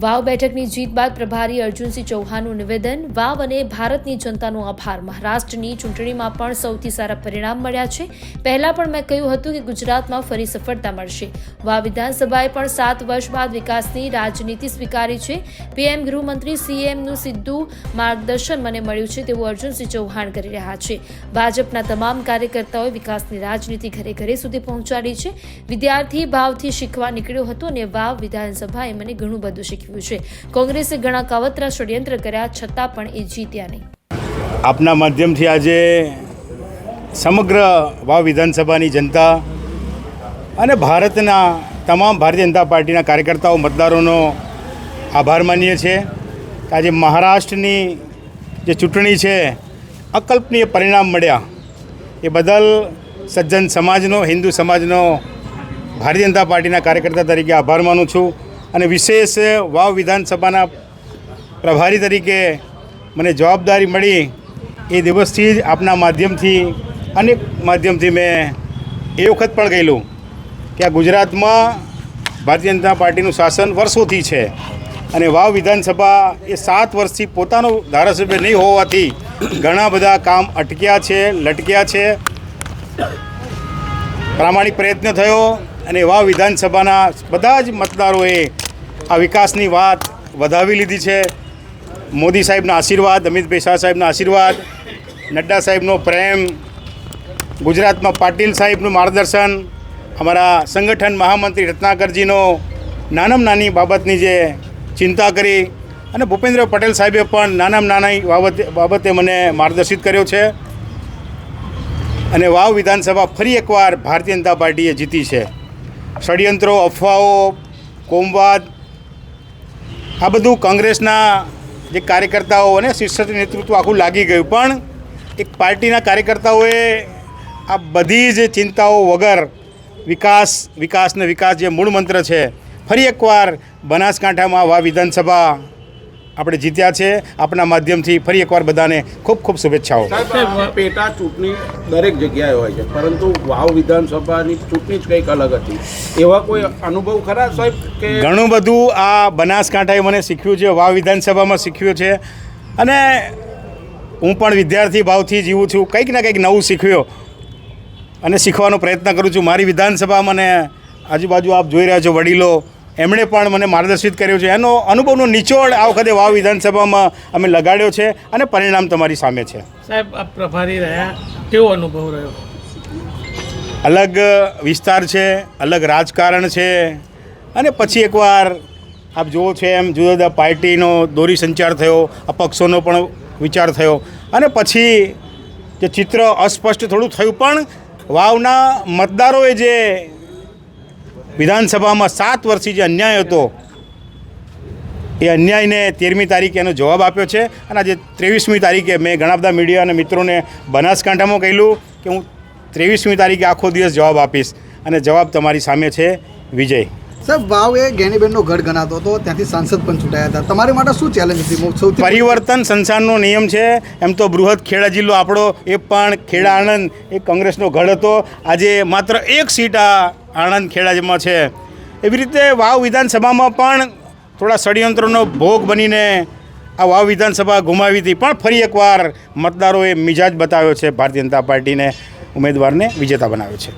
વાવ બેઠકની જીત બાદ પ્રભારી અર્જુનસિંહ ચૌહાણનું નિવેદન। વાવ અને ભારતની જનતાનો આભાર। મહારાષ્ટ્રની ચૂંટણીમાં પણ સૌથી સારા પરિણામ મળ્યા છે। પહેલા પણ મેં કહ્યું હતું કે ગુજરાતમાં ફરી સફળતા મળશે। વાવ વિધાનસભાએ પણ 7 વર્ષ બાદ વિકાસની રાજનીતિ સ્વીકારી છે। પીએમ ગૃહમંત્રી સીએમનું સીધું માર્ગદર્શન મને મળ્યું છે તેવું અર્જુનસિંહ ચૌહાણ કરી રહ્યા છે। ભાજપના તમામ કાર્યકર્તાઓએ વિકાસની રાજનીતિ ઘરે ઘરે સુધી પહોંચાડી છે। વિદ્યાર્થી ભાવથી શીખવા નીકળ્યો હતો અને વાવ વિધાનસભાએ મને ઘણું બધું શીખ્યું। કોંગ્રેસે ઘણા કાવતરા ષડયંત્ર કર્યા છતાં પણ એ જીત્યા નહીં। આપના માધ્યમથી આજે સમગ્ર વાવ વિધાનસભાની જનતા અને ભારતના તમામ ભારતીય જનતા પાર્ટીના કાર્યકર્તાઓ મતદારોનો આભાર માનીએ છીએ। આજે મહારાષ્ટ્રની જે ચૂંટણી છે અકલ્પનીય પરિણામ મળ્યા એ બદલ સજ્જન સમાજનો હિન્દુ સમાજનો ભારતીય જનતા પાર્ટીના કાર્યકર્તા તરીકે આભાર માનું છું। અને વિશેષ વાવ વિધાનસભાના પ્રભારી તરીકે મને જવાબદારી મળી એ દિવસથી જ આપના માધ્યમથી અનેક માધ્યમથી મેં એ વખત પણ કહેલું કે આ ગુજરાતમાં ભારતીય જનતા પાર્ટીનું શાસન વર્ષોથી છે અને વાવ વિધાનસભા એ 7 વર્ષથી પોતાનો ધારાસભ્ય નહીં હોવાથી ઘણા બધા કામ અટક્યા છે, લટક્યા છે। પ્રામાણિક પ્રયત્ન થયો અને વાવ વિધાનસભાના બધા જ મતદારોએ આ વિકાસની વાત વધાવી લીધી છે। મોદી સાહેબના આશીર્વાદ, અમિતભાઈ શાહ સાહેબના આશીર્વાદ, નડ્ડા સાહેબનો પ્રેમ, ગુજરાતમાં પાટીલ સાહેબનું માર્ગદર્શન, અમારા સંગઠન મહામંત્રી રત્નાકરજીનો નાનામાં નાની બાબતની જે ચિંતા કરી અને ભૂપેન્દ્ર પટેલ સાહેબે પણ નાનામાં નાની બાબતે મને માર્ગદર્શિત કર્યો છે અને વાવ વિધાનસભા ફરી એકવાર ભારતીય જનતા પાર્ટીએ જીતી છે। ષડયંત્રો, અફવાઓ, કોમવાદ આ બધું કોંગ્રેસના જે કાર્યકર્તાઓ અને શીર્ષ નેતૃત્વ આખું લાગી ગયું, પણ એક પાર્ટીના કાર્યકર્તાઓએ આ બધી જ ચિંતાઓ વગર વિકાસ જે મૂળ મંત્ર છે ફરી એકવાર બનાસકાંઠામાં વાવ વિધાનસભા આપણે જીત્યા છે। આપના માધ્યમથી ફરી એકવાર બધાને ખૂબ ખૂબ શુભેચ્છાઓ। પેટા ચૂંટણી દરેક જગ્યાએ હોય છે, પરંતુ વાવ વિધાનસભાની ચૂંટણી જ કંઈક અલગ હતી। એવા કોઈ અનુભવ ખરા સાહેબ? કે ઘણું બધું આ બનાસકાંઠાએ મને શીખ્યું છે, વાવ વિધાનસભામાં શીખ્યું છે અને હું પણ વિદ્યાર્થી ભાવથી જીવું છું। કંઈક ને કંઈક નવું શીખ્યો અને શીખવાનો પ્રયત્ન કરું છું। મારી વિધાનસભામાં મને આજુબાજુ આપ જોઈ રહ્યા છો વડીલો, એમણે પણ મને માર્ગદર્શિત કર્યું છે। એનો અનુભવનો નિચોડ આ વખતે વાવ વિધાનસભામાં અમે લગાડ્યો છે અને પરિણામ તમારી સામે છે। સાહેબ, આપ પ્રભારી રહ્યા, કેવો અનુભવ રહ્યો? અલગ વિસ્તાર છે, અલગ રાજકારણ છે અને પછી એકવાર આપ જુઓ છો એમ જુદા જુદા પાર્ટીનો દોરી સંચાર થયો, અપક્ષોનો પણ વિચાર થયો અને પછી જે ચિત્ર અસ્પષ્ટ થોડું થયું, પણ વાવના મતદારોએ જે વિધાનસભામાં 7 વર્ષથી જે અન્યાય હતો એ અન્યાયને 13મી તારીખે એનો જવાબ આપ્યો છે અને આજે 23મી તારીખે મેં ઘણા બધા મીડિયા અને મિત્રોને બનાસકાંઠામાં કહેલું કે હું 23મી તારીખે આખો દિવસ જવાબ આપીશ અને જવાબ તમારી સામે છે। વિજય સાહેબ, વાવ એ જ્ઞાનીબેનનો ગઢ ગણાતો હતો, ત્યાંથી સાંસદ પણ ચૂંટાયા હતા। તમારી માટે શું ચેલેન્જ હતી? સૌથી પરિવર્તન સંસારનો નિયમ છે। એમ તો બૃહદ ખેડા જિલ્લો આપણો એ પણ ખેડા આણંદ એ કોંગ્રેસનો ગઢ હતો। આજે માત્ર 1 સીટ આ આણંદ ખેડામાં છે। એવી રીતે વાવ વિધાનસભામાં પણ થોડા ષડયંત્રોનો ભોગ બનીને આ વાવ વિધાનસભા ગુમાવી હતી, પણ ફરી એકવાર મતદારોએ મિજાજ બતાવ્યો છે, ભારતીય જનતા પાર્ટીને ઉમેદવારને વિજેતા બનાવ્યો છે।